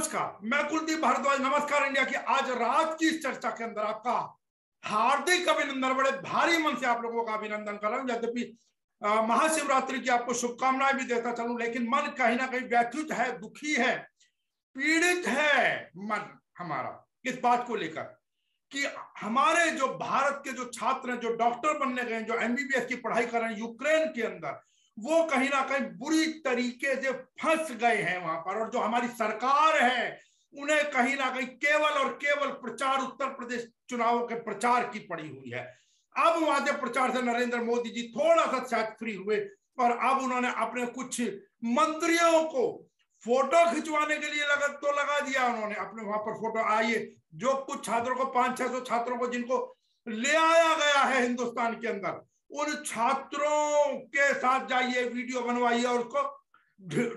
नमस्कार, मैं कुलदीप भारद्वाज। नमस्कार इंडिया की आज रात की इस चर्चा के अंदर आपका हार्दिक अभिनंदन, बड़े भारी मन से आप लोगों का अभिनंदन कर रहा हूं। यद्यपि महाशिवरात्रि की आपको शुभकामनाएं भी देता चलूं, लेकिन मन कहीं ना कहीं व्यथित है, दुखी है, पीड़ित है मन हमारा इस बात को लेकर कि हमारे जो भारत के जो छात्र हैं, जो डॉक्टर बनने गए, जो एमबीबीएस की पढ़ाई कर रहे हैं यूक्रेन के अंदर, वो कहीं ना कहीं बुरी तरीके से फंस गए हैं वहां पर। और जो हमारी सरकार है उन्हें कहीं ना कहीं केवल और केवल प्रचार, उत्तर प्रदेश चुनावों के प्रचार की पड़ी हुई है। अब वहां से प्रचार से नरेंद्र मोदी जी थोड़ा सा शायद फ्री हुए और अब उन्होंने अपने कुछ मंत्रियों को फोटो खिंचवाने के लिए लगा दिया। उन्होंने अपने वहां पर फोटो, आइए जो कुछ छात्रों को 500-600 छात्रों को जिनको ले आया गया है हिंदुस्तान के अंदर, उन छात्रों के साथ जाइए, वीडियो बनवाइए और उसको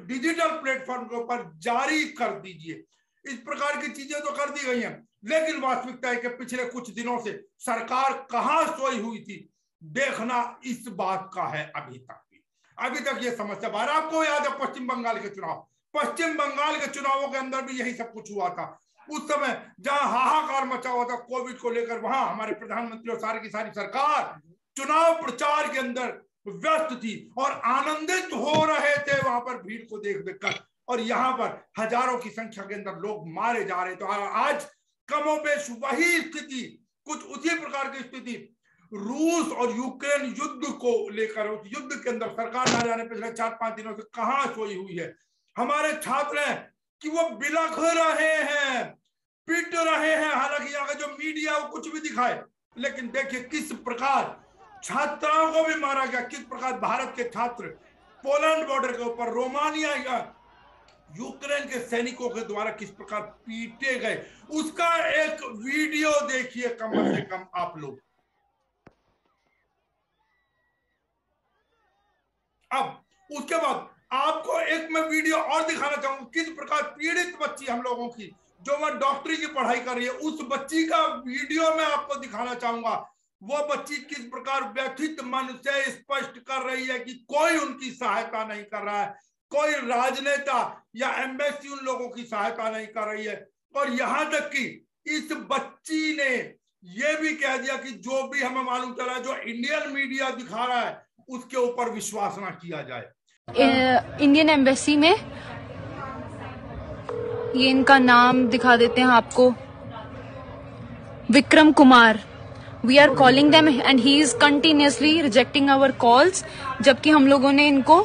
डिजिटल प्लेटफॉर्म के ऊपर जारी कर दीजिए। इस प्रकार की चीजें तो कर दी गई हैं, लेकिन वास्तविकता है कि पिछले कुछ दिनों से सरकार कहां सोई हुई थी देखना इस बात का है। अभी तक ये समस्या बाहर। आपको याद है पश्चिम बंगाल के चुनाव, पश्चिम बंगाल के चुनावों के अंदर भी यही सब कुछ हुआ था। उस समय जहां हाहाकार मचा हुआ था कोविड को लेकर, वहां हमारे प्रधानमंत्री और सारी की सारी सरकार चुनाव प्रचार के अंदर व्यस्त थी और आनंदित हो रहे थे वहां पर भीड़ को देख कर। और यहाँ पर हजारों की संख्या के अंदर लोग मारे जा रहे। तो आज कमोबेश वही स्थिति, कुछ उसी प्रकार की स्थिति रूस और यूक्रेन युद्ध को लेकर, उस युद्ध के अंदर सरकार ना जाने पिछले 4-5 दिनों से कहां सोई हुई है। हमारे छात्र हैं कि वो बिलख रहे हैं, पिट रहे हैं। हालांकि यहाँ का जो मीडिया वो कुछ भी दिखाए, लेकिन देखिए किस प्रकार छात्राओं को भी मारा गया, किस प्रकार भारत के छात्र पोलैंड बॉर्डर के ऊपर, रोमानिया या यूक्रेन के सैनिकों के द्वारा किस प्रकार पीटे गए, उसका एक वीडियो देखिए कम से कम आप लोग। अब उसके बाद आपको एक मैं वीडियो और दिखाना चाहूंगा किस प्रकार पीड़ित बच्ची हम लोगों की, जो वह डॉक्टरी की पढ़ाई कर रही है, उस बच्ची का वीडियो मैं आपको दिखाना चाहूंगा। वो बच्ची किस प्रकार व्यथित मन से स्पष्ट कर रही है कि कोई उनकी सहायता नहीं कर रहा है, कोई राजनेता या एम्बेसी उन लोगों की सहायता नहीं कर रही है। और यहां तक कि इस बच्ची ने यह भी कह दिया कि जो भी हमें मालूम चला, जो इंडियन मीडिया दिखा रहा है उसके ऊपर विश्वास ना किया जाए। इंडियन एम्बेसी में ये इनका नाम दिखा देते हैं आपको, Vikram Kumar. We are calling them and he is continuously rejecting our calls, जबकि हम लोगों ने इनको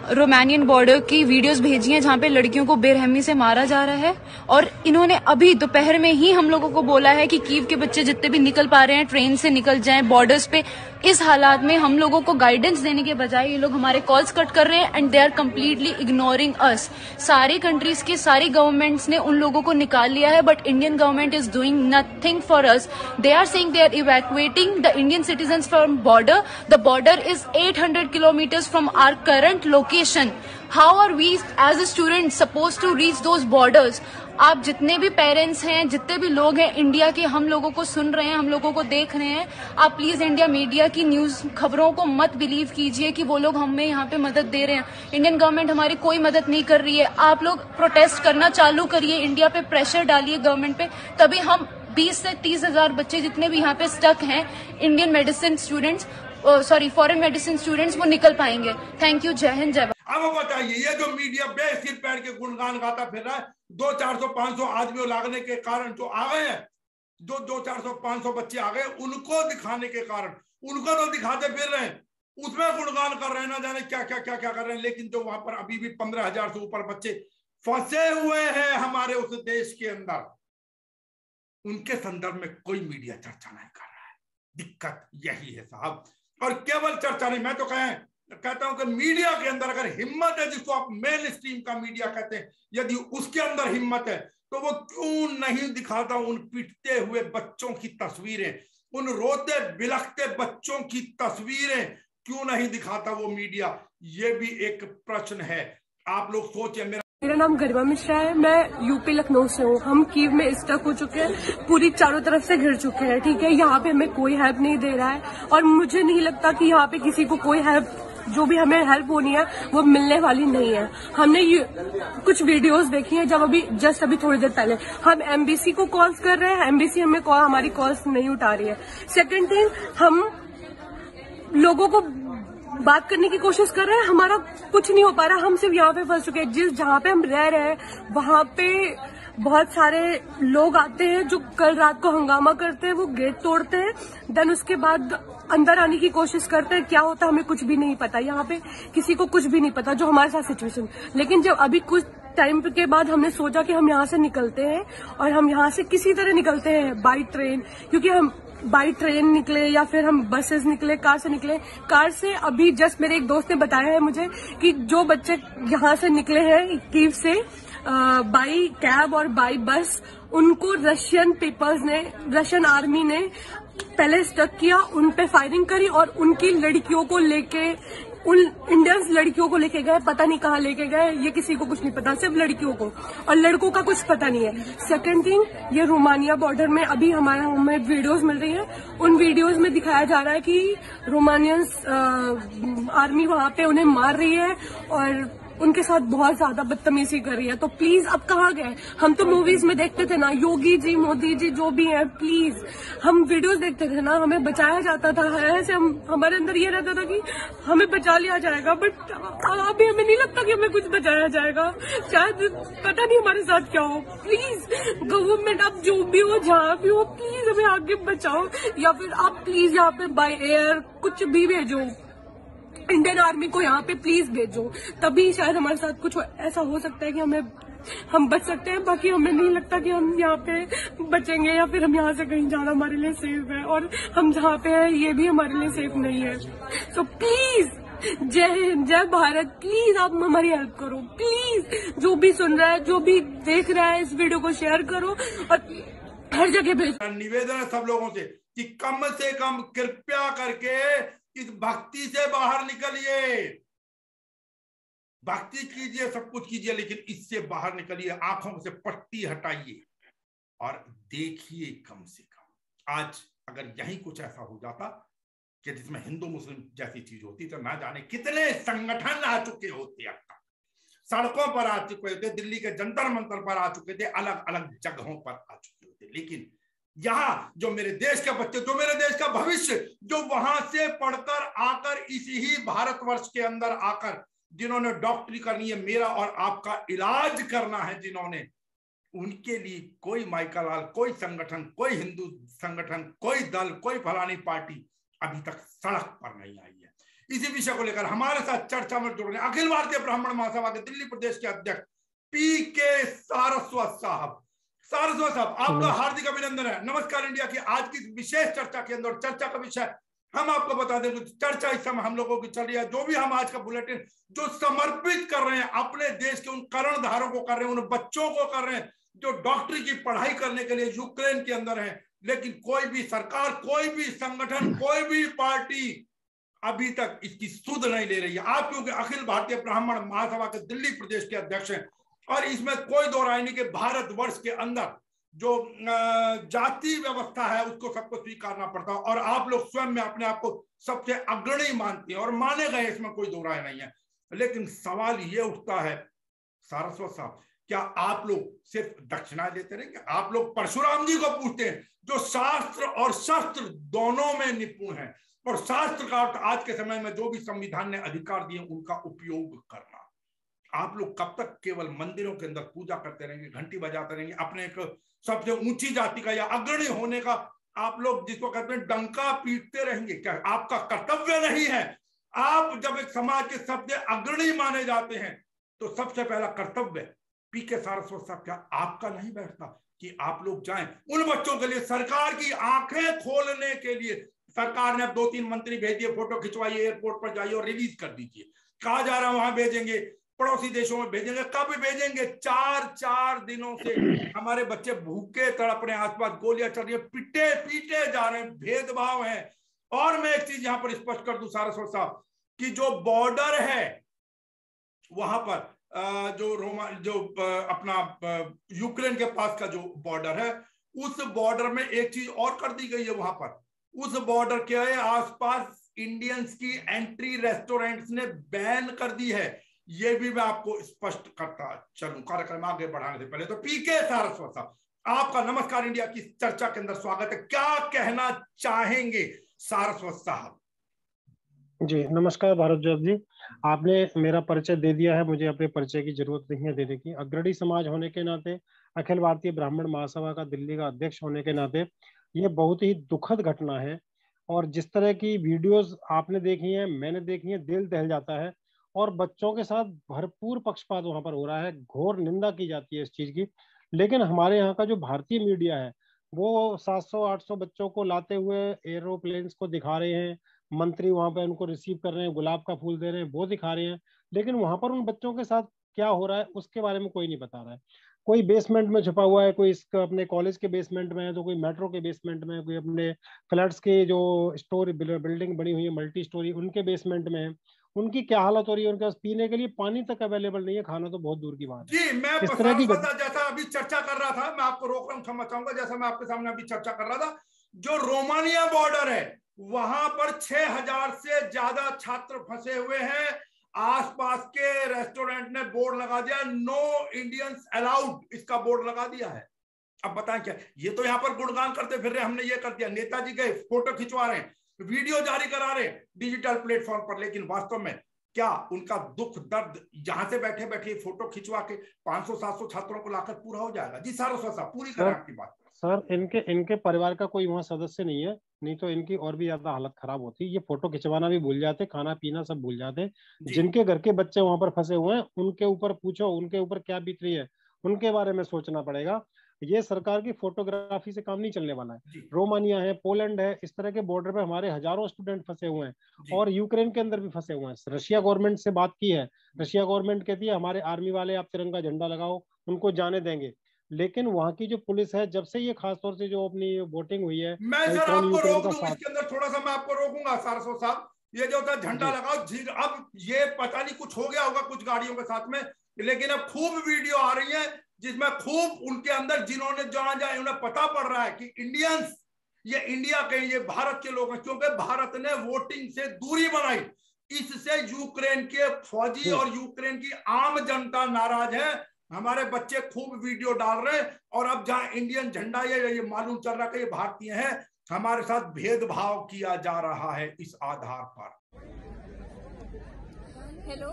रोमानियन बॉर्डर की वीडियोस भेजी हैं जहां पे लड़कियों को बेरहमी से मारा जा रहा है। और इन्होंने अभी दोपहर में ही हम लोगों को बोला है कि कीव के बच्चे जितने भी निकल पा रहे हैं ट्रेन से निकल जाएं बॉर्डर्स पे। इस हालात में हम लोगों को गाइडेंस देने के बजाय ये लोग हमारे कॉल्स कट कर रहे हैं and they are completely ignoring us. सारी कंट्रीज के सारी गवर्नमेंट्स ने उन लोगों को निकाल लिया है, but Indian government is doing nothing for us. They are saying they are evacuating the Indian citizens from border. The border is 800 kilometres from our current location. How are we as a student supposed to reach those borders? आप जितने भी parents हैं, जितने भी लोग हैं India के, हम लोगों को सुन रहे हैं, हम लोगों को देख रहे हैं, आप प्लीज इंडिया मीडिया की न्यूज खबरों को मत बिलीव कीजिए कि वो लोग हमें यहाँ पे मदद दे रहे हैं। इंडियन गवर्नमेंट हमारी कोई मदद नहीं कर रही है। आप लोग प्रोटेस्ट करना चालू करिए, इंडिया पे प्रेशर डालिए गवर्नमेंट पे, तभी हम 20 से 30 हजार बच्चे जितने भी यहाँ पे स्टक हैं Indian medicine students, foreign medicine students, वो निकल पाएंगे। Thank you. जय हिंद, जय भारत। अब बताइए, ये जो मीडिया बेसिर पैर के गुणगान गाता फिर रहा है, 200-400-500 आदमियों लागने के कारण जो आ गए हैं, जो 200-400-500 बच्चे आ गए, उनको दिखाने के कारण उनको तो दिखाते फिर रहे हैं, उसमें गुणगान कर रहे हैं, ना जाने क्या क्या क्या क्या कर रहे हैं। लेकिन जो वहां पर अभी भी 15,000 से ऊपर बच्चे फंसे हुए हैं हमारे उस देश के अंदर, उनके संदर्भ में कोई मीडिया चर्चा नहीं कर रहा है। दिक्कत यही है साहब। और केवल चर्चा नहीं, मैं तो कहता हूं कि मीडिया के अंदर अगर हिम्मत है, जिसको आप मेन स्ट्रीम का मीडिया कहते हैं, यदि उसके अंदर हिम्मत है तो वो क्यों नहीं दिखाता उन पिटते हुए बच्चों की तस्वीरें, उन रोते बिलखते बच्चों की तस्वीरें क्यों नहीं दिखाता वो मीडिया? ये भी एक प्रश्न है। आप लोग सोचिए। मेरा नाम गरिमा मिश्रा है, मैं यूपी लखनऊ से हूँ। हम कीव में स्टक हो चुके हैं, पूरी चारों तरफ से घिर चुके हैं। ठीक है, यहाँ पे हमें कोई हेल्प नहीं दे रहा है और मुझे नहीं लगता कि यहाँ पे किसी को कोई हेल्प जो भी हमें हेल्प होनी है वो मिलने वाली नहीं है। हमने ये कुछ वीडियोस देखी हैं, जब अभी थोड़ी देर पहले हम एमबीसी को कॉल्स कर रहे हैं, एमबीसी हमारी कॉल्स नहीं उठा रही है। सेकंड थिंग, हम लोगों को बात करने की कोशिश कर रहे हैं, हमारा कुछ नहीं हो पा रहा। हम सिर्फ यहाँ पे फंस चुके हैं। जहाँ पे हम रह रहे हैं वहां पे बहुत सारे लोग आते हैं जो कल रात को हंगामा करते हैं, वो गेट तोड़ते हैं, देन उसके बाद अंदर आने की कोशिश करते हैं। क्या होता है हमें कुछ भी नहीं पता, यहाँ पे किसी को कुछ भी नहीं पता जो हमारे साथ सिचुएशन। लेकिन जब अभी कुछ टाइम के बाद हमने सोचा कि हम यहाँ से निकलते हैं, और हम यहाँ से किसी तरह निकलते हैं बाई ट्रेन, क्योंकि हम बाई ट्रेन निकले या फिर हम बसेस निकले, कार से निकले। कार से अभी जस्ट मेरे एक दोस्त ने बताया है मुझे कि जो बच्चे यहाँ से निकले हैं कीव से बाई कैब और बाई बस, उनको रशियन आर्मी ने पहले स्टक किया, उन पे फायरिंग करी और उनकी लड़कियों को लेके, उन इंडियंस लड़कियों को लेके गए, पता नहीं कहाँ लेके गए, ये किसी को कुछ नहीं पता, सिर्फ लड़कियों को, और लड़कों का कुछ पता नहीं है। सेकंड थिंग, ये रोमानिया बॉर्डर में अभी हमें वीडियोस मिल रही है, उन वीडियोस में दिखाया जा रहा है कि रोमानियंस आर्मी वहां पे उन्हें मार रही है और उनके साथ बहुत ज्यादा बदतमीजी कर रही है। तो प्लीज अब कहाँ गए? हम तो मूवीज में देखते थे ना, योगी जी, मोदी जी, जो भी है, प्लीज हम वीडियोस देखते थे ना, हमें बचाया जाता था, ऐसे हमारे अंदर ये रहता था कि हमें बचा लिया जाएगा, बट अभी हमें नहीं लगता कि हमें कुछ बचाया जाएगा। शायद पता नहीं हमारे साथ क्या हो। प्लीज गवर्नमेंट, आप जो भी हो, जहाँ भी हो, प्लीज हमें आगे बचाओ, या फिर आप प्लीज यहाँ पे बाय एयर कुछ भी भेजो, इंडियन आर्मी को यहाँ पे प्लीज भेजो, तभी शायद हमारे साथ कुछ ऐसा हो सकता है कि हम बच सकते हैं। बाकी हमें नहीं लगता कि हम यहाँ पे बचेंगे, या फिर हम यहाँ से कहीं जाना हमारे लिए सेफ है, और हम जहाँ पे हैं ये भी हमारे लिए सेफ नहीं है। सो प्लीज, जय हिंद, जय भारत, प्लीज आप हमारी हेल्प करो, प्लीज। जो भी सुन रहा है, जो भी देख रहा है, इस वीडियो को शेयर करो और हर जगह भेजो। निवेदन है सब लोगों से कि कम से कम कृपया करके इस भक्ति से बाहर निकलिए, भक्ति कीजिए, सब कुछ कीजिए, लेकिन इससे बाहर निकलिए, आंखों से पट्टी हटाइए और देखिए। कम से कम आज अगर यही कुछ ऐसा हो जाता कि जिसमें हिंदू मुस्लिम जैसी चीज होती, तो ना जाने कितने संगठन आ चुके होते, सड़कों पर आ चुके थे, दिल्ली के जंतर मंतर पर आ चुके थे, अलग अलग जगहों पर आ चुके होते। लेकिन यहाँ जो मेरे देश के बच्चे, जो मेरे देश का भविष्य, जो वहां से पढ़कर आकर इसी ही भारतवर्ष के अंदर आकर जिन्होंने डॉक्टरी करनी है, मेरा और आपका इलाज करना है जिन्होंने, उनके लिए कोई माइका लाल, कोई संगठन, कोई हिंदू संगठन, कोई दल, कोई फलानी पार्टी अभी तक सड़क पर नहीं आई है। इसी विषय को लेकर हमारे साथ चर्चा में जुड़ रहे हैं अखिल भारतीय ब्राह्मण महासभा के दिल्ली प्रदेश के अध्यक्ष पीके सारस्वत साहब। सारस्वत साहब, आपका हार्दिक अभिनंदन है। नमस्कार इंडिया की आज की विशेष चर्चा के अंदर, चर्चा का विषय हम आपको बता दें, चर्चा इस समय हम लोगों की चल रही है, जो भी हम आज का बुलेटिन जो समर्पित कर रहे हैं अपने देश के उन कर्णधारों को कर रहे हैं, उन बच्चों को कर रहे हैं जो डॉक्टरी की पढ़ाई करने के लिए यूक्रेन के अंदर है। लेकिन कोई भी सरकार, कोई भी संगठन, कोई भी पार्टी अभी तक इसकी सुध नहीं ले रही है। आप क्योंकि अखिल भारतीय ब्राह्मण महासभा के दिल्ली प्रदेश के अध्यक्ष हैं, और इसमें कोई दो राय नहीं कि भारतवर्ष के अंदर जो जाति व्यवस्था है उसको सबको स्वीकारना पड़ता है, और आप लोग स्वयं में अपने आप को सबसे अग्रणी मानते हैं और माने गए, इसमें कोई दो राय नहीं है। लेकिन सवाल ये उठता है सारस्वत साहब, क्या आप लोग सिर्फ दक्षिणा देते रहेंगे? आप लोग परशुराम जी को पूछते हैं जो शास्त्र और शस्त्र दोनों में निपुण है, और शास्त्र का अर्थ आज के समय में जो भी संविधान ने अधिकार दिए उनका उपयोग करना। आप लोग कब तक केवल मंदिरों के अंदर पूजा करते रहेंगे, घंटी बजाते रहेंगे, अपने एक सबसे ऊंची जाति का या अग्रणी होने का आप लोग जिसको कहते हैं डंका पीटते रहेंगे? क्या आपका कर्तव्य नहीं है? आप जब एक समाज के सबसे अग्रणी माने जाते हैं तो सबसे पहला कर्तव्य पीके सारस्वत साहब क्या आपका नहीं बैठता कि आप लोग जाएं उन बच्चों के लिए, सरकार की आंखें खोलने के लिए? सरकार ने अब 2-3 मंत्री भेज दिए, फोटो खिंचवाइए, एयरपोर्ट पर जाइए और रिलीज कर दीजिए। कहा जा रहा है वहां भेजेंगे, पड़ोसी देशों में भेजेंगे। कब भेजेंगे? 4 दिनों से हमारे बच्चे भूखे तड़प रहे हैं, आसपास गोलियां चल रही है, पीटे जा रहे हैं, भेदभाव है। और मैं एक चीज यहां पर स्पष्ट कर दूं सारस्वत साहब कि जो बॉर्डर है वहां पर जो अपना यूक्रेन के पास का जो बॉर्डर है, उस बॉर्डर में एक चीज और कर दी गई है। वहां पर उस बॉर्डर के आसपास इंडियंस की एंट्री रेस्टोरेंट्स ने बैन कर दी है। ये भी मैं आपको स्पष्ट करता चलूं कार्यक्रम आगे बढ़ाने से पहले। तो पीके सारस्वत साहब, आपका नमस्कार इंडिया की चर्चा के अंदर स्वागत है। क्या कहना चाहेंगे सारस्वत साहब? जी नमस्कार भारद्वाज जी, आपने मेरा परिचय दे दिया है, मुझे अपने परिचय की जरूरत नहीं है देने की। अग्रणी समाज होने के नाते, अखिल भारतीय ब्राह्मण महासभा का दिल्ली का अध्यक्ष होने के नाते ये बहुत ही दुखद घटना है। और जिस तरह की वीडियोस आपने देखी हैं, मैंने देखी है, दिल दहल जाता है। और बच्चों के साथ भरपूर पक्षपात वहां पर हो रहा है, घोर निंदा की जाती है इस चीज की। लेकिन हमारे यहाँ का जो भारतीय मीडिया है वो 700-800 बच्चों को लाते हुए एरोप्लेन्स को दिखा रहे हैं, मंत्री वहां पर उनको रिसीव कर रहे हैं, गुलाब का फूल दे रहे हैं, वो दिखा रहे हैं। लेकिन वहां पर उन बच्चों के साथ क्या हो रहा है उसके बारे में कोई नहीं बता रहा है। कोई बेसमेंट में छुपा हुआ है, कोई इसका अपने कॉलेज के बेसमेंट में है, तो कोई मेट्रो के बेसमेंट में है, कोई अपने फ्लैट्स के जो स्टोरी बिल्डिंग बनी हुई है मल्टी स्टोरी उनके बेसमेंट में है। उनकी क्या हालत हो रही है, उनके पास पीने के लिए पानी तक अवेलेबल नहीं है, खाना तो बहुत दूर की बात है। जी, मैं इस तरह की जैसा अभी चर्चा कर रहा था, मैं आपको रोक रहा हूं, क्षमा चाहूंगा। जैसा मैं आपके सामने अभी चर्चा कर रहा था, जो रोमानिया बॉर्डर है वहां पर 6000 से ज्यादा छात्र फंसे हुए हैं। आसपास के रेस्टोरेंट ने बोर्ड लगा दिया, नो इंडियंस अलाउड, इसका बोर्ड लगा दिया है। अब बताएं क्या, ये तो यहाँ पर गुणगान करते फिर रहे, हमने ये कर दिया, नेताजी गए, फोटो खिंचवा रहे हैं, वीडियो जारी करा रहे हैं डिजिटल प्लेटफॉर्म पर। लेकिन वास्तव में क्या उनका दुख दर्द यहां से बैठे बैठे फोटो खिंचवा के 500-700 छात्रों को लाकर पूरा हो जाएगा? जी सारस्वत साहब, पूरी करें आपकी बात। सर, इनके परिवार का कोई वहाँ सदस्य नहीं है, नहीं तो इनकी और भी ज्यादा हालत खराब होती। ये फोटो खिंचवाना भी भूल जाते, खाना पीना सब भूल जाते। जिनके घर के बच्चे वहां पर फंसे हुए हैं उनके ऊपर पूछो, उनके ऊपर क्या बीत रही है, उनके बारे में सोचना पड़ेगा। ये सरकार की फोटोग्राफी से काम नहीं चलने वाला है। रोमानिया है, पोलैंड है, इस तरह के बॉर्डर पे हमारे हजारों स्टूडेंट फंसे हुए हैं और यूक्रेन के अंदर भी फंसे हुए हैं। रशिया गवर्नमेंट से बात की है, रशिया गवर्नमेंट कहती है हमारे आर्मी वाले आप तिरंगा झंडा लगाओ, उनको जाने देंगे। लेकिन वहां की जो पुलिस है, जब से ये खासतौर से जो अपनी वोटिंग हुई है, मैं सर आपको रोक दूं इसके अंदर, थोड़ा सा मैं आपको रोकूंगा सारस्वत साहब। ये जो होता है झंडा लगाओ, अब ये पता नहीं कुछ हो गया होगा कुछ गाड़ियों के साथ में, लेकिन अब खूब वीडियो आ रही है जिसमें खूब उनके अंदर जिन्होंने जाना जाए उन्हें पता पड़ रहा है कि इंडियंस, ये इंडिया के, ये भारत के लोग हैं, क्योंकि भारत ने वोटिंग से दूरी बनाई। इससे यूक्रेन के फौजी और यूक्रेन की आम जनता नाराज है। हमारे बच्चे खूब वीडियो डाल रहे हैं और अब जहां इंडियन झंडा ये मालूम चल रहा है कि ये भारतीय है, हमारे साथ भेदभाव किया जा रहा है इस आधार पर। हेलो,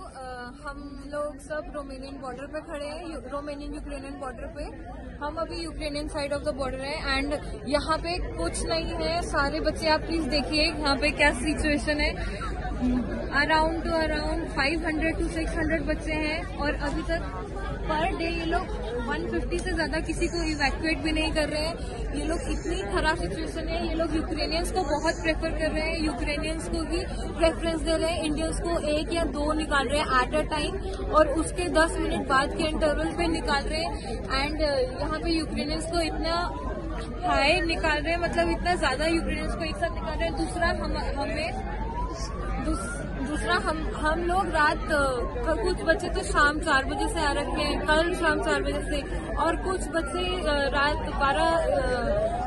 हम लोग सब रोमेनियन बॉर्डर पे खड़े हैं, रोमेनियन यूक्रेनियन बॉर्डर पे। हम अभी Ukrainian side of the border है एंड यहाँ पे कुछ नहीं है। सारे बच्चे, आप प्लीज देखिए यहाँ पे क्या सिचुएशन है। अराउंड 500 to 600 बच्चे हैं और अभी तक पर डे ये लोग 150 से ज्यादा किसी को इवैक्यूएट भी नहीं कर रहे हैं। ये लोग, इतनी खराब सिचुएशन है। ये लोग यूक्रेनियंस को बहुत प्रेफर कर रहे हैं, यूक्रेनियंस को भी प्रेफरेंस दे रहे हैं। इंडियंस को 1 या 2 निकाल रहे हैं एट अ टाइम और उसके 10 मिनट बाद के इंटरवल पे निकाल रहे हैं। एंड यहाँ पे यूक्रेनियंस को इतना हाई निकाल रहे हैं, मतलब इतना ज्यादा यूक्रेनियंस को एक साथ निकाल रहे हैं। दूसरा हम लोग रात, कुछ बच्चे तो शाम 4 बजे से आ रखे हैं, कल शाम 4 बजे से, और कुछ बच्चे रात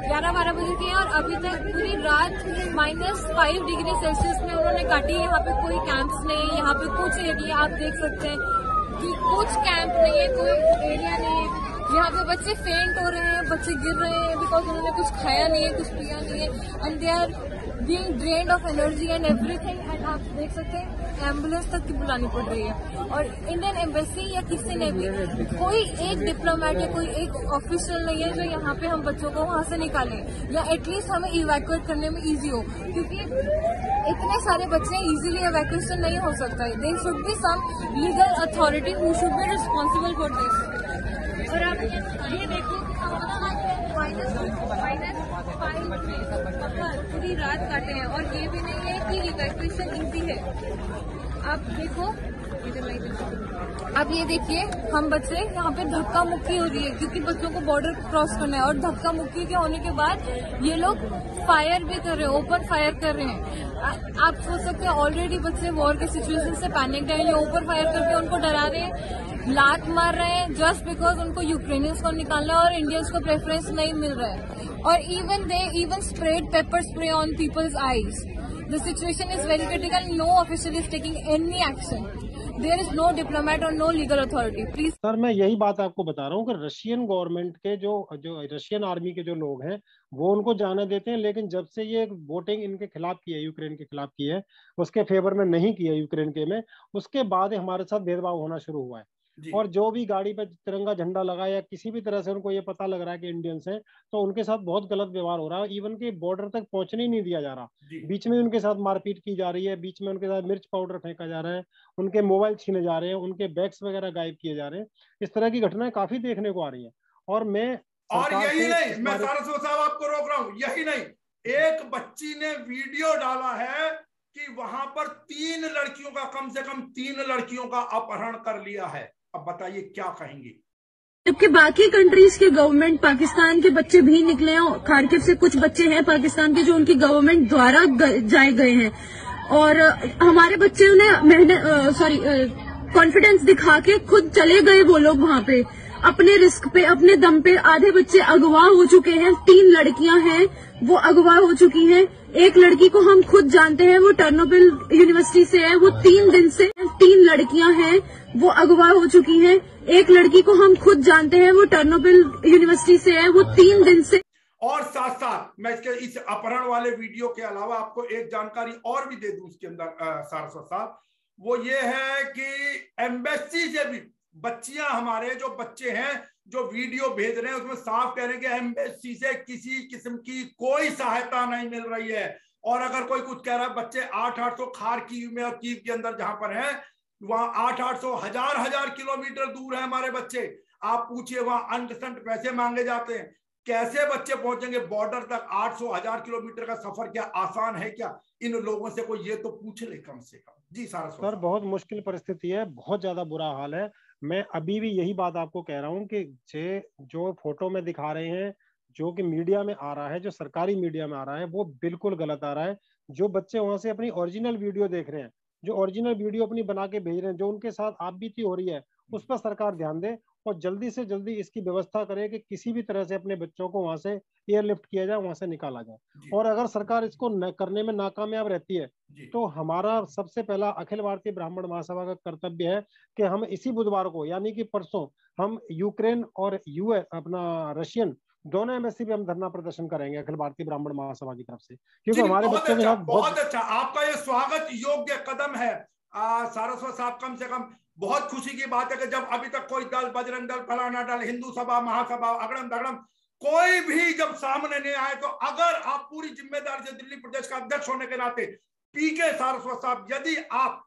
11-12 बजे के हैं और अभी तक पूरी रात -5 डिग्री सेल्सियस में उन्होंने काटी। यहाँ पे कोई कैंप्स नहीं है, यहाँ पे कुछ एरिया आप देख सकते हैं कि कुछ कैंप नहीं है, कोई एरिया नहीं है। यहाँ पे बच्चे फेंट हो रहे हैं, बच्चे गिर रहे हैं बिकॉज उन्होंने कुछ खाया नहीं है, कुछ पिया नहीं है and they are being drained of energy and everything। And आप देख सकते हैं एम्बुलेंस तक की बुलानी पड़ रही है। और इंडियन एम्बेसी या किसी ने भी, कोई एक डिप्लोमेट या कोई एक ऑफिशियल नहीं है जो यहाँ पे हम बच्चों को वहाँ से निकाले या एटलीस्ट हमें इवैक्यूएट करने में इजी हो, क्योंकि इतने सारे बच्चे इजीली इवैक्यूएशन नहीं हो सकता है। There should be some legal authority who should be responsible for this. और आप ये देखो पूरी रात काटे हैं और ये भी नहीं है कि इवैक्यूएशन इजी है। आप देखो, अब ये देखिए, हम बच्चे यहाँ पे धक्का मुक्की हो रही है क्योंकि बच्चों को बॉर्डर क्रॉस करना है और धक्का मुक्की के होने के बाद ये लोग फायर भी कर रहे हैं, ओपन फायर कर रहे हैं। आप सोच सकते हैं ऑलरेडी बच्चे वॉर के सिचुएशन से पैनिक है, ये ओपन फायर करके उनको डरा रहे हैं, लात मार रहे हैं जस्ट बिकॉज उनको यूक्रेनियंस को निकालना है और इंडियंस को प्रेफरेंस नहीं मिल रहा है। और even spread paper spray on people's eyes. The situation is very critical. No official is taking any action. There is no diplomat or no legal authority. Please. Sir मैं यही बात आपको बता रहा हूँ कि रशियन गवर्नमेंट के जो रशियन आर्मी के जो लोग हैं वो उनको जाने देते हैं, लेकिन जब से ये वोटिंग इनके खिलाफ की है, यूक्रेन के खिलाफ की है, उसके फेवर में नहीं की है यूक्रेन के में, उसके बाद हमारे साथ भेदभाव होना शुरू हुआ है। और जो भी गाड़ी पे तिरंगा झंडा लगा या किसी भी तरह से उनको ये पता लग रहा है कि इंडियंस हैं, तो उनके साथ बहुत गलत व्यवहार हो रहा है। इवन कि बॉर्डर तक पहुंचने ही नहीं दिया जा रहा, बीच में उनके साथ मारपीट की जा रही है, बीच में उनके साथ मिर्च पाउडर फेंका जा रहा है, उनके मोबाइल छीने जा रहे हैं, उनके बैग्स वगैरह गायब किए जा रहे हैं। इस तरह की घटनाएं काफी देखने को आ रही है। और यही नहीं, मैं सारस्वत साहब आपको रोक रहा हूँ, यही नहीं, एक बच्ची ने वीडियो डाला है कि वहां पर 3 लड़कियों का, कम से कम 3 लड़कियों का अपहरण कर लिया है। अब बताइए क्या कहेंगे? जबकि बाकी कंट्रीज के गवर्नमेंट, पाकिस्तान के बच्चे भी निकले हैं, खारकिव से कुछ बच्चे हैं पाकिस्तान के जो उनकी गवर्नमेंट द्वारा जाए गए हैं, और हमारे बच्चे ने कॉन्फिडेंस दिखा के खुद चले गए वो लोग वहां पे अपने रिस्क पे, अपने दम पे। आधे बच्चे अगवा हो चुके हैं, 3 लड़कियां हैं वो अगवा हो चुकी हैं। एक लड़की को हम खुद जानते हैं, वो टर्नोबिल यूनिवर्सिटी से है, वो 3 दिन से 3 लड़कियां हैं वो अगवा हो चुकी हैं। एक लड़की को हम खुद जानते हैं, वो टर्नोबिल यूनिवर्सिटी से है, वो 3 दिन से। और साथ साथ मैं इस अपहरण वाले वीडियो के अलावा आपको एक जानकारी और भी दे दूं इसके अंदर सारस्वत साहब, वो ये है कि एम्बेसी से भी बच्चियां, हमारे जो बच्चे हैं जो वीडियो भेज रहे हैं उसमें साफ कह रहे हैं कि एम्बेसी से किसी किस्म की कोई सहायता नहीं मिल रही है। और अगर कोई कुछ कह रहा है, बच्चे 800 खारकीव में और कीव के अंदर जहां पर है, वहां 800 हजार किलोमीटर दूर है हमारे बच्चे। आप पूछिए वहां अंट पैसे मांगे जाते हैं, कैसे बच्चे पहुंचेंगे बॉर्डर तक? 800 हजार किलोमीटर का सफर क्या आसान है क्या? इन लोगों से कोई ये तो पूछ ले कम से कम। जी सारस्वत सर, बहुत मुश्किल परिस्थिति है, बहुत ज्यादा बुरा हाल है। मैं अभी भी यही बात आपको कह रहा हूँ कि जो फोटो में दिखा रहे हैं, जो कि मीडिया में आ रहा है, जो सरकारी मीडिया में आ रहा है, वो बिल्कुल गलत आ रहा है। जो बच्चे वहां से अपनी ओरिजिनल वीडियो देख रहे हैं, जो ओरिजिनल वीडियो अपनी बना के भेज रहे हैं, जो उनके साथ आपबीती हो रही है, उस पर सरकार ध्यान दे और जल्दी से जल्दी इसकी व्यवस्था करे कि किसी भी तरह से अपने बच्चों को वहां से एयरलिफ्ट किया जाए, वहां से निकाला जाए। और अगर सरकार इसको करने में नाकामयाब रहती है तो हमारा सबसे पहला अखिल भारतीय ब्राह्मण महासभा का कर्तव्य है कि हम इसी बुधवार को, यानी कि परसों, हम यूक्रेन और यूएस अपना रशियन दोनों एम्बेसी पे हम धरना प्रदर्शन करेंगे अखिल भारतीय ब्राह्मण महासभा की तरफ से, क्योंकि हमारे बच्चों के साथ बहुत अच्छा आपका ये स्वागत योग्य कदम है सारस्वत साहब। कम से कम बहुत खुशी की बात है कि जब अभी तक कोई दल, बजरंग दल, फलाना दल, हिंदू सभा, महासभा, अगड़म दगड़म, कोई भी जब सामने नहीं आए, तो अगर आप पूरी जिम्मेदारी से दिल्ली प्रदेश का अध्यक्ष होने के नाते पीके सारस्वत साहब, यदि आप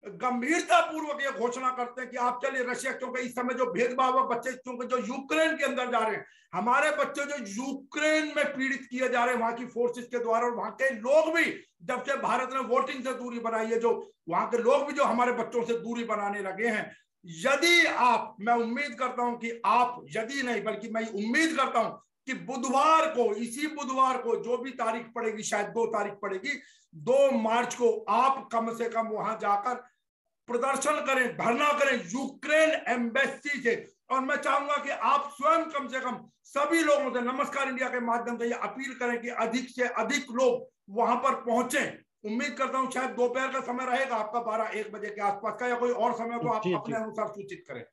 गंभीरता पूर्वक ये घोषणा करते हैं कि आप चलिए रशिया, क्योंकि इस समय जो भेदभाव है, बच्चे क्योंकि जो यूक्रेन के अंदर जा रहे हैं, हमारे बच्चे जो यूक्रेन में पीड़ित किए जा रहे हैं वहां की फोर्सेस के द्वारा, और वहां के लोग भी जब से भारत ने वोटिंग से दूरी बनाई है, जो वहां के लोग भी जो हमारे बच्चों से दूरी बनाने लगे हैं, यदि आप, मैं उम्मीद करता हूं कि आप, यदि नहीं बल्कि मैं उम्मीद करता हूं कि बुधवार को, इसी बुधवार को जो भी तारीख पड़ेगी, शायद 2 तारीख पड़ेगी, 2 मार्च को आप कम से कम वहां जाकर प्रदर्शन करें, धरना करें यूक्रेन एम्बेसी से। और मैं चाहूंगा कि आप स्वयं कम से कम सभी लोगों से नमस्कार इंडिया के माध्यम से ये अपील करें कि अधिक से अधिक लोग वहां पर पहुंचे। उम्मीद करता हूं शायद दोपहर का समय रहेगा आपका, 12-1 बजे के आसपास का, या कोई और समय को आप अपने अनुसार सूचित करें।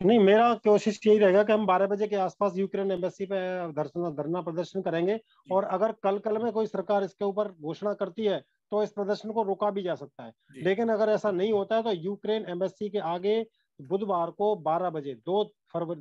नहीं, मेरा कोशिश यही रहेगा कि हम 12 बजे के आसपास यूक्रेन एम्बेसी पे धरना प्रदर्शन करेंगे। और अगर कल में कोई सरकार इसके ऊपर घोषणा करती है तो इस प्रदर्शन को रोका भी जा सकता है। लेकिन अगर ऐसा नहीं होता है तो यूक्रेन एम्बेसी के आगे बुधवार को 12 बजे 2 फरवरी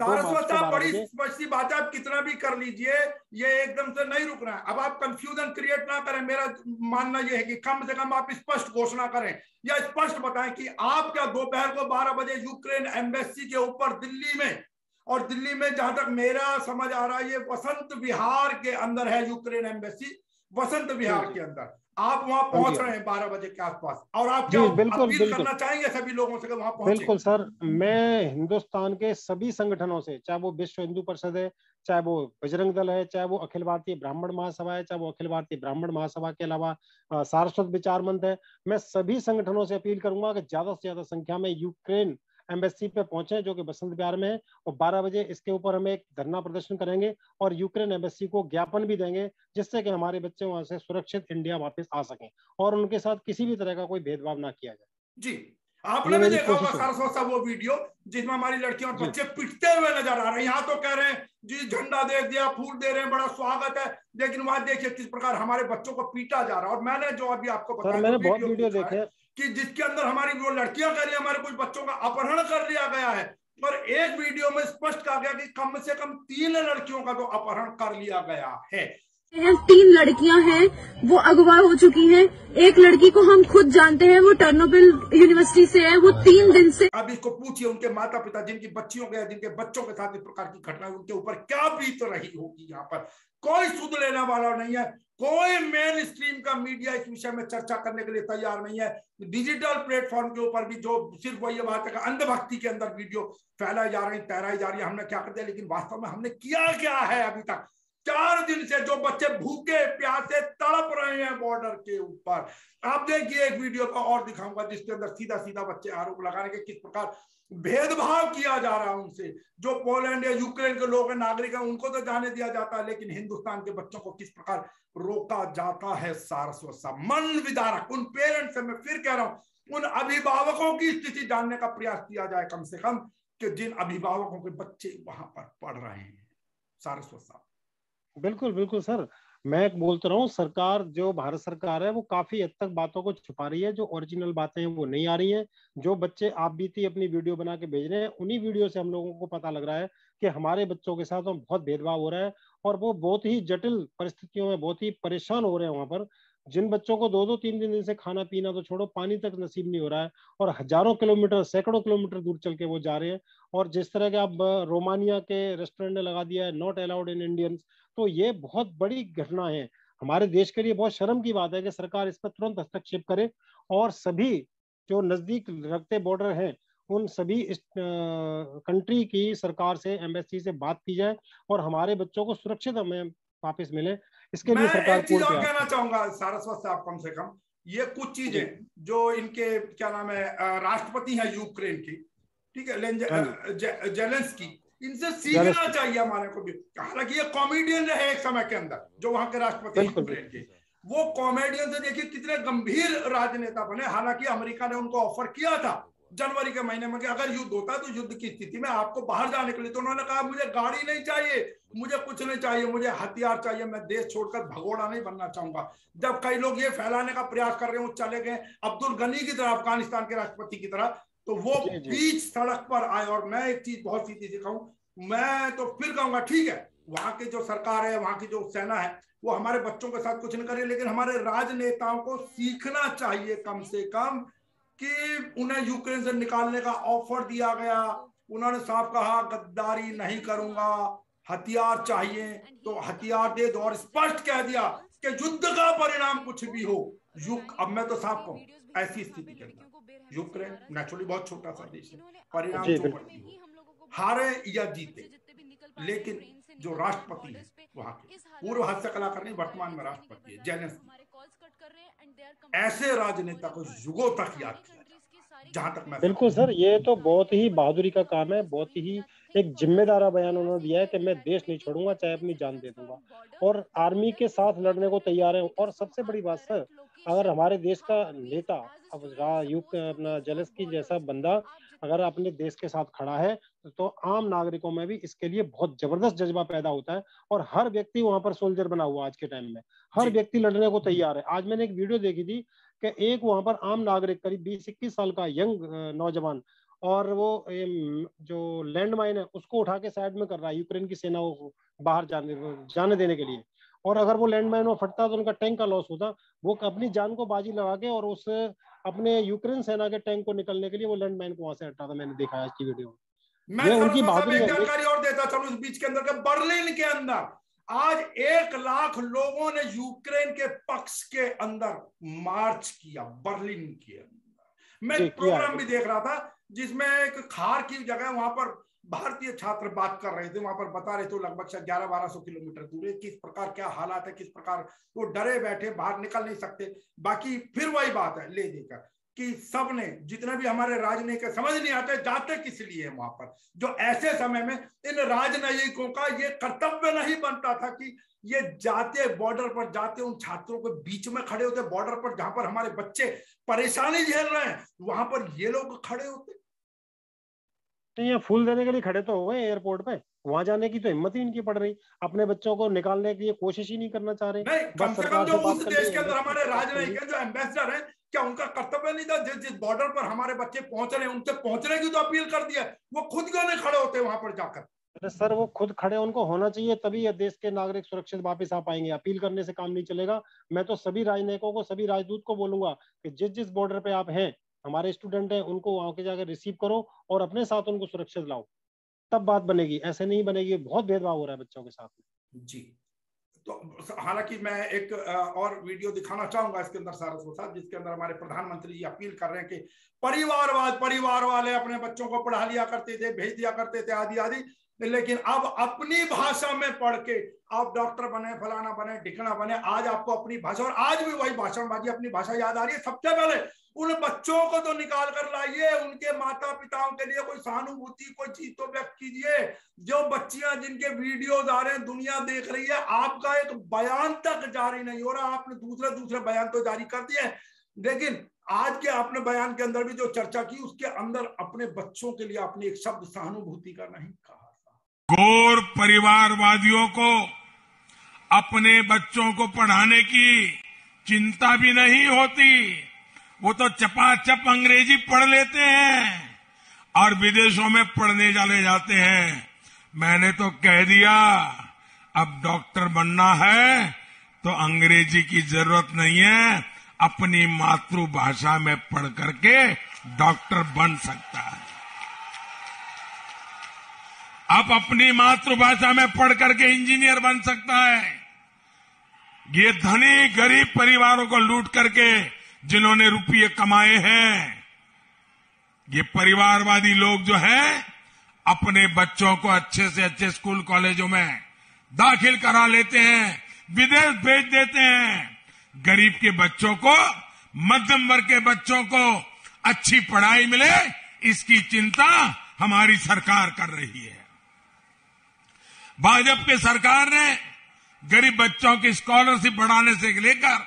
बड़ी स्पष्ट बात है, आप कितना भी कर लीजिए, ये एकदम से नहीं रुकना है। अब आप कंफ्यूजन क्रिएट ना करें, मेरा मानना यह है कि कम से कम आप स्पष्ट घोषणा करें या स्पष्ट बताएं कि आप क्या दोपहर को 12 बजे यूक्रेन एम्बेसी के ऊपर दिल्ली में, और दिल्ली में जहां तक मेरा समझ आ रहा है ये वसंत विहार के अंदर है यूक्रेन एम्बेसी, वसंत विहार के अंदर आप वहां पहुंच रहे हैं 12 बजे के आसपास, और आप क्या अपील करना चाहेंगे सभी लोगों से कि वहां पहुंचे? बिल्कुल सर, मैं हिंदुस्तान के सभी संगठनों से, चाहे वो विश्व हिंदू परिषद है, चाहे वो बजरंग दल है, चाहे वो अखिल भारतीय ब्राह्मण महासभा है, चाहे वो अखिल भारतीय ब्राह्मण महासभा के अलावा सारस्वत विचार मंच है, मैं सभी संगठनों से अपील करूंगा कि ज्यादा से ज्यादा संख्या में यूक्रेन एम्बेसी पे पहुंचे जो कि बसंत विहार में है, और 12 बजे इसके ऊपर हम एक धरना प्रदर्शन करेंगे और यूक्रेन एम्बेसी को ज्ञापन भी देंगे, जिससे कि हमारे बच्चे वहां से सुरक्षित इंडिया वापस आ सकें और उनके साथ किसी भी तरह का कोई भेदभाव ना किया जाए। जी, आपने भी देखा होगा सारस्वत साहब वो वीडियो जिसमें हमारी लड़कियां और बच्चे पिटते हुए नजर आ रहे हैं। यहाँ तो कह रहे हैं जी झंडा दे दिया, फूल दे रहे हैं, बड़ा स्वागत है, लेकिन वहां देखिए किस प्रकार हमारे बच्चों को पीटा जा रहा है। और मैंने जो अभी आपको बताया, मैंने बहुत वीडियो देखे कि जिसके अंदर हमारी वो लड़कियां कह रही है हमारे कुछ बच्चों का अपहरण कर लिया गया है, और एक वीडियो में स्पष्ट कहा गया कि कम से कम 3 लड़कियों का तो अपहरण कर लिया गया है। 3 लड़कियां हैं वो अगवा हो चुकी हैं। एक लड़की को हम खुद जानते हैं, वो टर्नोबिल यूनिवर्सिटी से है, वो 3 दिन से। अब इसको पूछिए उनके माता पिता जिनकी बच्चियों के जिनके बच्चों के साथ इस प्रकार की घटना, उनके ऊपर क्या बीत रही होगी। यहाँ पर कोई सुध लेने वाला नहीं है, कोई मेन स्ट्रीम का मीडिया इस विषय में चर्चा करने के लिए तैयार नहीं है। डिजिटल प्लेटफॉर्म के ऊपर भी जो सिर्फ वही बात है अंधभक्ति के अंदर वीडियो फैलाई जा रही, तैराई जा रही है, हमने क्या कर दिया, लेकिन वास्तव में हमने किया क्या है अभी तक। 4 दिन से जो बच्चे भूखे प्यासे तड़प रहे हैं बॉर्डर के ऊपर। आप देखिए एक वीडियो का और दिखाऊंगा जिसके अंदर सीधा सीधा बच्चे आरोप लगाने के किस प्रकार भेदभाव किया जा रहा है उनसे। जो पोलैंड या यूक्रेन के लोग हैं, नागरिक हैं, उनको तो जाने दिया जाता है, लेकिन हिंदुस्तान के बच्चों को किस प्रकार रोका जाता है। सारस्वत साहब, मन विदारक। उन पेरेंट्स से मैं फिर कह रहा हूं, उन अभिभावकों की स्थिति जानने का प्रयास किया जाए कम से कम, कि जिन अभिभावकों के बच्चे वहां पर पढ़ रहे हैं। सारस्वत साहब। बिल्कुल बिल्कुल सर, मैं बोलता रहा हूँ, सरकार जो भारत सरकार है वो काफी हद तक बातों को छुपा रही है। जो ओरिजिनल बातें हैं वो नहीं आ रही हैं। जो बच्चे आप बीती अपनी वीडियो बना के भेज रहे हैं, उन्हीं वीडियो से हम लोगों को पता लग रहा है कि हमारे बच्चों के साथ बहुत भेदभाव हो रहा है, और वो बहुत ही जटिल परिस्थितियों में बहुत ही परेशान हो रहे हैं वहां पर। जिन बच्चों को 2-2, 3-3 दिन से खाना पीना तो छोड़ो, पानी तक नसीब नहीं हो रहा है, और हजारों किलोमीटर, सैकड़ों किलोमीटर दूर चल के वो जा रहे हैं। और जिस तरह के अब रोमानिया के रेस्टोरेंट ने लगा दिया है नॉट अलाउड इन इंडियंस, तो ये बहुत बड़ी घटना है। हमारे देश के लिए बहुत शर्म की बात है कि सरकार इस पर तुरंत हस्तक्षेप करे, और सभी जो नजदीक लगते बॉर्डर हैं उन सभी इस कंट्री की सरकार से, एम्बेसी से बात की जाए, और हमारे बच्चों को सुरक्षित हमें वापस मिले। इसके लिए सरकार एक चीज और कहना चाहूंगा सारस्वत साहब, कम से कम ये कुछ चीजें जो इनके क्या नाम है राष्ट्रपति हैं यूक्रेन की, ठीक है, जेलेंस्की, इनसे सीखना चाहिए हमारे को भी। हालांकि ये कॉमेडियन रहे एक समय के अंदर, जो वहां के राष्ट्रपति यूक्रेन के, वो कॉमेडियन से देखिए कितने गंभीर राजनेता बने। हालांकि अमेरिका ने उनको ऑफर किया था जनवरी के महीने में कि अगर युद्ध होता है तो युद्ध की स्थिति में आपको बाहर जाने के लिए, तो उन्होंने कहा मुझे गाड़ी नहीं चाहिए, मुझे कुछ नहीं चाहिए, मुझे हथियार चाहिए, मैं देश छोड़कर भगोड़ा नहीं बनना चाहूंगा। जब कई लोग ये फैलाने का प्रयास कर रहे हैं, वो चले गए अब्दुल गनी की तरह, अफगानिस्तान के राष्ट्रपति की तरह, तो वो बीच सड़क पर आए। और मैं एक चीज बहुत सीधी सी कहूं, मैं तो फिर कहूंगा ठीक है, वहां की जो सरकार है, वहां की जो सेना है, वो हमारे बच्चों के साथ कुछ नहीं करे, लेकिन हमारे राजनेताओं को सीखना चाहिए कम से कम कि उन्हें यूक्रेन से निकालने का ऑफर दिया गया, उन्होंने साफ कहा गद्दारी नहीं करूंगा, हथियार चाहिए तो हथियार दे दो, और स्पष्ट कह दिया कि युद्ध का परिणाम कुछ भी हो। अब मैं तो साफ कहूं, ऐसी स्थिति के अंदर यूक्रेन नेचुरली बहुत छोटा सा देश है, परिणाम जो मर्जी हो, हारे या जीते, लेकिन जो राष्ट्रपति है वहां के, पूर्व हास्य कलाकार नहीं, वर्तमान में राष्ट्रपति है जेलेंस्की, ऐसे राजनेता को युगों तक याद किया जाए, जहां तक मैं। बिल्कुल सर, ये तो बहुत ही बहादुरी का काम है, बहुत ही एक जिम्मेदार बयान उन्होंने दिया है कि मैं देश नहीं छोड़ूंगा, चाहे अपनी जान दे दूंगा, और आर्मी के साथ लड़ने को तैयार है। और सबसे बड़ी बात सर, अगर हमारे देश का नेता, अब अपना जेलेंस्की जैसा बंदा अगर अपने देश के साथ खड़ा है, तो आम नागरिकों में भी इसके लिए बहुत जबरदस्त जज्बा पैदा होता है, और हर व्यक्ति वहां पर सोल्जर बना हुआ आज के टाइम में, हर व्यक्ति लड़ने को तैयार है। आज मैंने एक वीडियो देखी थी कि एक वहां पर आम नागरिक, करीब 20-21 साल का यंग नौजवान, और वो जो लैंड माइन है उसको उठा के साइड में कर रहा है यूक्रेन की सेना को बाहर जाने देने के लिए। और अगर वो लैंड माइन में फटता तो उनका टैंक का लॉस होता। वो अपनी जान को बाजी लगा के और उस अपने यूक्रेन सेना के टैंक को निकलने के लिए वो लैंड माइन को वहां से हटा था। मैंने देखा है इसकी वीडियो। मैं उनकी बहादुरी जानकारी और देता चलूं इस बीच के अंदर के, बर्लिन के अंदर आज 1 लाख लोगों ने यूक्रेन के पक्ष के अंदर मार्च किया। बर्लिन के अंदर मैं प्रोग्राम भी देख रहा था जिसमें एक खार की जगह, वहां पर भारतीय छात्र बात कर रहे थे, वहां पर बता रहे थे लगभग 1100-1200 किलोमीटर दूर है, किस प्रकार क्या हालात है, किस प्रकार वो डरे बैठे, बाहर निकल नहीं सकते। बाकी फिर वही बात है ले देकर कि सब ने, जितने भी हमारे राजनयिक समझ नहीं आते जाते किस लिए वहां पर, जो ऐसे समय में इन राजनयिकों का ये कर्तव्य नहीं बनता था कि ये जाते बॉर्डर पर जाते उन छात्रों के बीच में खड़े होते, बॉर्डर पर जहां पर हमारे बच्चे परेशानी झेल रहे हैं वहां पर ये लोग खड़े होते। तो ये फूल देने के लिए खड़े तो हो गए एयरपोर्ट पे, वहां जाने की तो हिम्मत ही इनकी पड़ रही, अपने बच्चों को निकालने की कोशिश ही नहीं करना चाह रहे। नहीं, कम से कम सरकार जो से बात उस कर देश ली, के अंदर हमारे embassy से बात कर राजनयिक ली। हैं, जो एम्बेसडर हैं, क्या उनका कर्तव्य नहीं था जिस जिस बॉर्डर पर हमारे बच्चे पहुंच रहे हैं उनके पहुंचने की तो अपील कर दिया, वो खुद क्यों नहीं खड़े होते वहां पर जाकर? अरे सर, वो खुद खड़े उनको होना चाहिए, तभी ये देश के नागरिक सुरक्षित वापस आ पाएंगे। अपील करने से काम नहीं चलेगा। मैं तो सभी राजनयिकों को, सभी राजदूत को बोलूंगा कि जिस जिस बॉर्डर पे आप हैं, हमारे स्टूडेंट हैं, उनको वहां के जाकर रिसीव करो और अपने साथ उनको सुरक्षित लाओ, तब बात बनेगी। ऐसे नहीं बनेगी, बहुत भेदभाव हो रहा है बच्चों के साथ में। जी, तो हालांकि मैं एक और वीडियो दिखाना चाहूंगा इसके अंदर सारस्वत साहब, जिसके अंदर हमारे प्रधानमंत्री जी अपील कर रहे हैं कि परिवार वाले अपने बच्चों को पढ़ा लिया करते थे, भेज दिया करते थे, आदि आदि, लेकिन अब अपनी भाषा में पढ़ के आप डॉक्टर बने, फलाना बने, ढिकना बने। आज आपको अपनी भाषा, और आज भी वही भाषणबाजी, अपनी भाषा याद आ रही है। सबसे पहले उन बच्चों को तो निकाल कर लाइए, उनके माता पिताओं के लिए कोई सहानुभूति, कोई चीज तो व्यक्त कीजिए। जो बच्चियां जिनके वीडियोज आ रहे हैं, दुनिया देख रही है, आपका एक बयान तक जारी नहीं हो रहा। आपने दूसरे बयान तो जारी कर दिए, लेकिन आज के आपने बयान के अंदर भी जो चर्चा की उसके अंदर अपने बच्चों के लिए आपने एक शब्द सहानुभूति का नहीं कहा। गौर परिवारवादियों को अपने बच्चों को पढ़ाने की चिंता भी नहीं होती। वो तो चपाचप अंग्रेजी पढ़ लेते हैं और विदेशों में पढ़ने चले जाते हैं। मैंने तो कह दिया, अब डॉक्टर बनना है तो अंग्रेजी की जरूरत नहीं है, अपनी मातृभाषा में पढ़ करके डॉक्टर बन सकता है। अब अपनी मातृभाषा में पढ़ करके इंजीनियर बन सकता है। ये धनी गरीब परिवारों को लूट करके जिन्होंने रुपये कमाए हैं, ये परिवारवादी लोग जो हैं, अपने बच्चों को अच्छे से अच्छे स्कूल कॉलेजों में दाखिल करा लेते हैं, विदेश भेज देते हैं। गरीब के बच्चों को, मध्यम वर्ग के बच्चों को अच्छी पढ़ाई मिले, इसकी चिंता हमारी सरकार कर रही है। भाजपा की सरकार ने गरीब बच्चों की स्कॉलरशिप बढ़ाने से लेकर,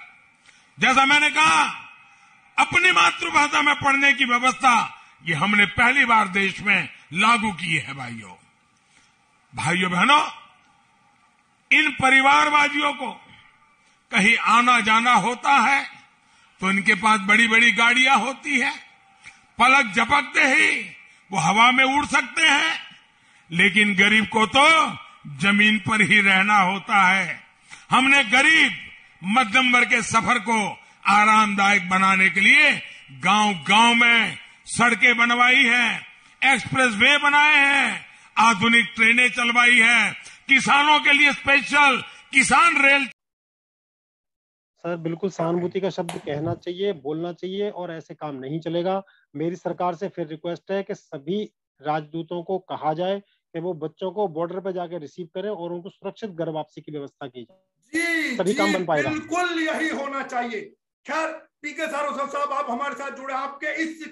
जैसा मैंने कहा, अपनी मातृभाषा में पढ़ने की व्यवस्था, ये हमने पहली बार देश में लागू की है। भाइयों बहनों, इन परिवारवादियों को कहीं आना जाना होता है तो इनके पास बड़ी बड़ी गाड़ियां होती है, पलक झपकते ही वो हवा में उड़ सकते हैं, लेकिन गरीब को तो जमीन पर ही रहना होता है। हमने गरीब मध्यम वर्ग के सफर को आरामदायक बनाने के लिए गांव-गांव में सड़कें बनवाई हैं, एक्सप्रेस वे बनाए हैं, आधुनिक ट्रेनें चलवाई हैं, किसानों के लिए स्पेशल किसान रेल। सर, बिल्कुल सहानुभूति का शब्द कहना चाहिए, बोलना चाहिए, और ऐसे काम नहीं चलेगा। मेरी सरकार से फिर रिक्वेस्ट है कि सभी राजदूतों को कहा जाए कि वो बच्चों को बॉर्डर पे जाके रिसीव करें और उनको सुरक्षित घर वापसी की व्यवस्था की जाए। जी, तभी काम बन पाएगा। बिल्कुल यही होना चाहिए। खैर, पीके सारस्वत साहब, आप हमारे साथ जुड़े, आपके इस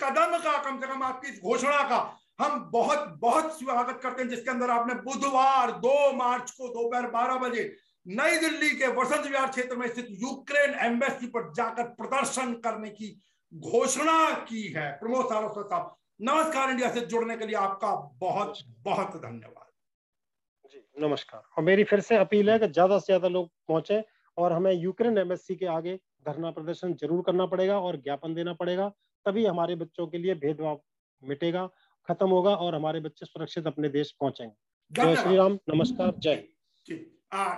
कदम का, कम से कम आपकी इस घोषणा का हम बहुत बहुत स्वागत करते हैं, जिसके अंदर आपने बुधवार 2 मार्च को दोपहर 12 बजे नई दिल्ली के वसंत विहार क्षेत्र में स्थित यूक्रेन एम्बेसी पर जाकर प्रदर्शन करने की घोषणा की है। प्रमोद सारस्वत साहब, नमस्कार इंडिया से जुड़ने के लिए आपका बहुत बहुत धन्यवाद। जी नमस्कार। और मेरी फिर से अपील है कि ज्यादा से ज्यादा लोग पहुंचे और हमें यूक्रेन एम्बेसी के आगे धरना प्रदर्शन जरूर करना पड़ेगा और ज्ञापन देना पड़ेगा, तभी हमारे बच्चों के लिए भेदभाव मिटेगा, खत्म होगा और हमारे बच्चे सुरक्षित अपने देश पहुंचेंगे। जय श्री राम, नमस्कार, जय।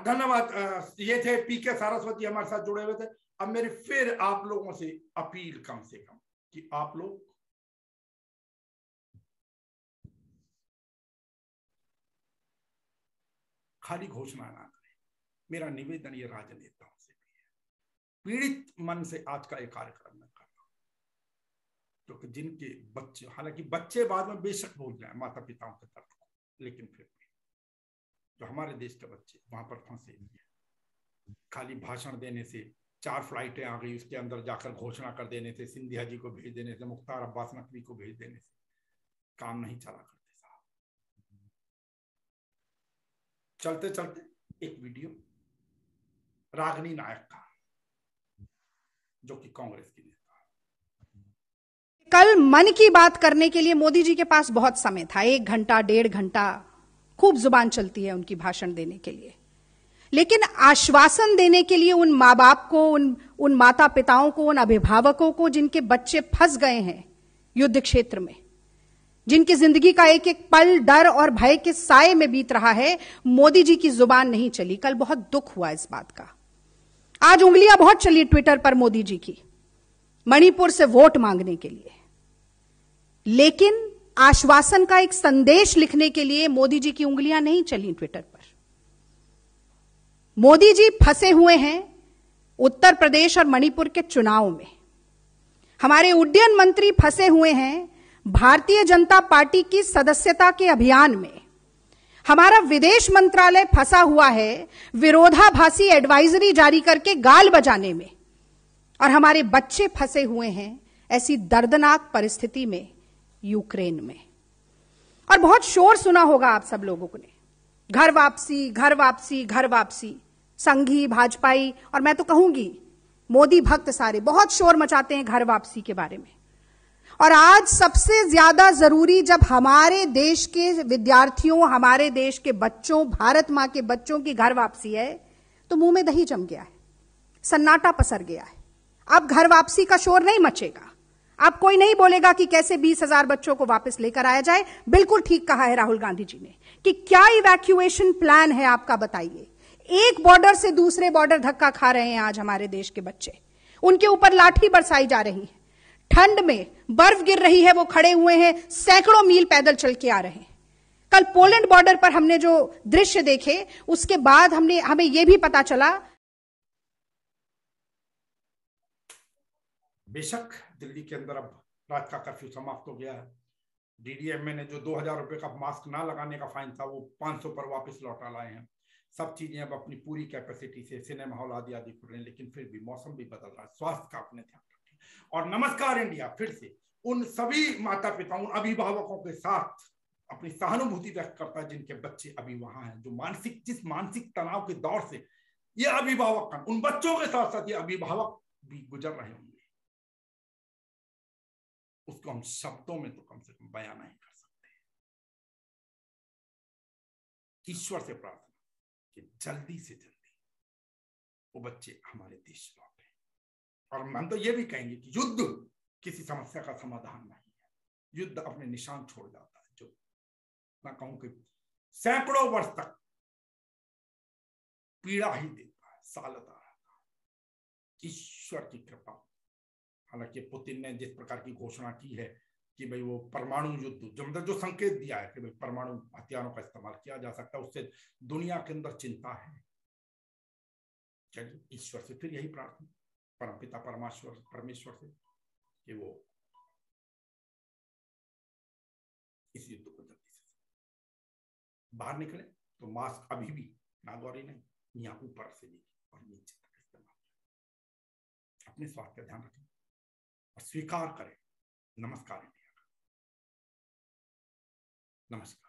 धन्यवाद। ये थे पीके सारस्वती हमारे साथ जुड़े हुए थे। अब मेरी फिर आप लोगों से अपील कम से कम कि आप लोग खाली घोषणा ना करें। मेरा निवेदन ये राजनेताओं से भी है, पीड़ित मन से आज का एक कार्यक्रम में करना, क्योंकि जिनके बच्चे, हालांकि बच्चे बाद में बेशक भूल जाए माता पिताओं के दर्द को, लेकिन फिर भी जो हमारे देश के बच्चे वहां पर फंसे, खाली भाषण देने से 4 फ्लाइटें आ गई, उसके अंदर जाकर घोषणा कर देने से, सिंधिया जी को भेज देने से, मुख्तार अब्बास नकवी को भेज देने से काम नहीं चला करते साहब। चलते चलते एक वीडियो रागिनी नायक का, जो कि कांग्रेस की नेता। कल मन की बात करने के लिए मोदी जी के पास बहुत समय था, 1 घंटा 1.5 घंटा खूब जुबान चलती है उनकी भाषण देने के लिए, लेकिन आश्वासन देने के लिए उन माँ बाप को, उन माता पिताओं को, उन अभिभावकों को जिनके बच्चे फंस गए हैं युद्ध क्षेत्र में, जिनकी जिंदगी का एक एक पल डर और भय के साए में बीत रहा है, मोदी जी की जुबान नहीं चली। कल बहुत दुख हुआ इस बात का। आज उंगलियां बहुत चली ट्विटर पर मोदी जी की, मणिपुर से वोट मांगने के लिए, लेकिन आश्वासन का एक संदेश लिखने के लिए मोदी जी की उंगलियां नहीं चली ट्विटर पर। मोदी जी फंसे हुए हैं उत्तर प्रदेश और मणिपुर के चुनाव में। हमारे उड्डयन मंत्री फंसे हुए हैं भारतीय जनता पार्टी की सदस्यता के अभियान में। हमारा विदेश मंत्रालय फंसा हुआ है विरोधाभासी एडवाइजरी जारी करके गाल बजाने में, और हमारे बच्चे फंसे हुए हैं ऐसी दर्दनाक परिस्थिति में यूक्रेन में। और बहुत शोर सुना होगा आप सब लोगों ने, घर वापसी, घर वापसी, घर वापसी। संघी, भाजपाई और मैं तो कहूंगी मोदी भक्त सारे बहुत शोर मचाते हैं घर वापसी के बारे में। और आज सबसे ज्यादा जरूरी, जब हमारे देश के विद्यार्थियों, हमारे देश के बच्चों, भारत मां के बच्चों की घर वापसी है, तो मुंह में दही जम गया है, सन्नाटा पसर गया है। अब घर वापसी का शोर नहीं मचेगा। अब कोई नहीं बोलेगा कि कैसे 20,000 बच्चों को वापस लेकर आया जाए। बिल्कुल ठीक कहा है राहुल गांधी जी ने कि क्या इवैक्यूएशन प्लान है आपका, बताइए। एक बॉर्डर से दूसरे बॉर्डर धक्का खा रहे हैं आज हमारे देश के बच्चे, उनके ऊपर लाठी बरसाई जा रही है, ठंड में बर्फ गिर रही है, वो खड़े हुए हैं, सैकड़ों मील पैदल चल के आ रहे हैं। कल पोलैंड बॉर्डर पर हमने जो दृश्य देखे, उसके बाद हमें यह भी पता चला। बेशक दिल्ली के अंदर अब रात का कर्फ्यू समाप्त हो गया है। डीडीएमए ने जो 2,000 रुपए का मास्क ना लगाने का फाइन था, वो 500 पर वापस लौटा लाए हैं। सब चीजें अब अपनी पूरी कैपेसिटी से, सिनेमा हॉल आदि आदि खुल रहे हैं, लेकिन फिर भी मौसम भी बदल रहा है। स्वास्थ्य का अपने ध्यान रखें। और नमस्कार इंडिया फिर से उन सभी माता पिताओं, अभिभावकों के साथ अपनी सहानुभूति व्यक्त करता है जिनके बच्चे अभी वहां हैं, जो जिस मानसिक तनाव के दौर से ये अभिभावक, उन बच्चों के साथ साथ ये अभिभावक भी गुजर रहे होंगे, उसको हम शब्दों में तो कम से कम बयान नहीं कर सकते। ईश्वर से प्रार्थना कि जल्दी से जल्दी वो बच्चे हमारे देश लौटे। और हम तो ये भी कहेंगे कि युद्ध किसी समस्या का समाधान नहीं है, युद्ध अपने निशान छोड़ जाता है, जो मैं कहूं कि सैकड़ों वर्ष तक पीड़ा ही देता है, सालता रहता है। ईश्वर की कृपा। हालांकि पुतिन ने जिस प्रकार की घोषणा की है कि भाई वो परमाणु युद्ध, जो संकेत दिया है कि भाई परमाणु हथियारों का इस्तेमाल किया जा सकता है, उससे दुनिया के अंदर चिंता है। चलिए ईश्वर से फिर यही प्रार्थना, परमपिता परमेश्वर से कि वो इस युद्ध को जल्दी से बाहर निकले। तो मास्क अभी भी नागौरी नहीं, यहाँ ऊपर से भी और नीचे तक इस्तेमाल। अपने स्वास्थ्य का ध्यान रखें और स्वीकार करें नमस्कार इंडिया का। नमस्कार।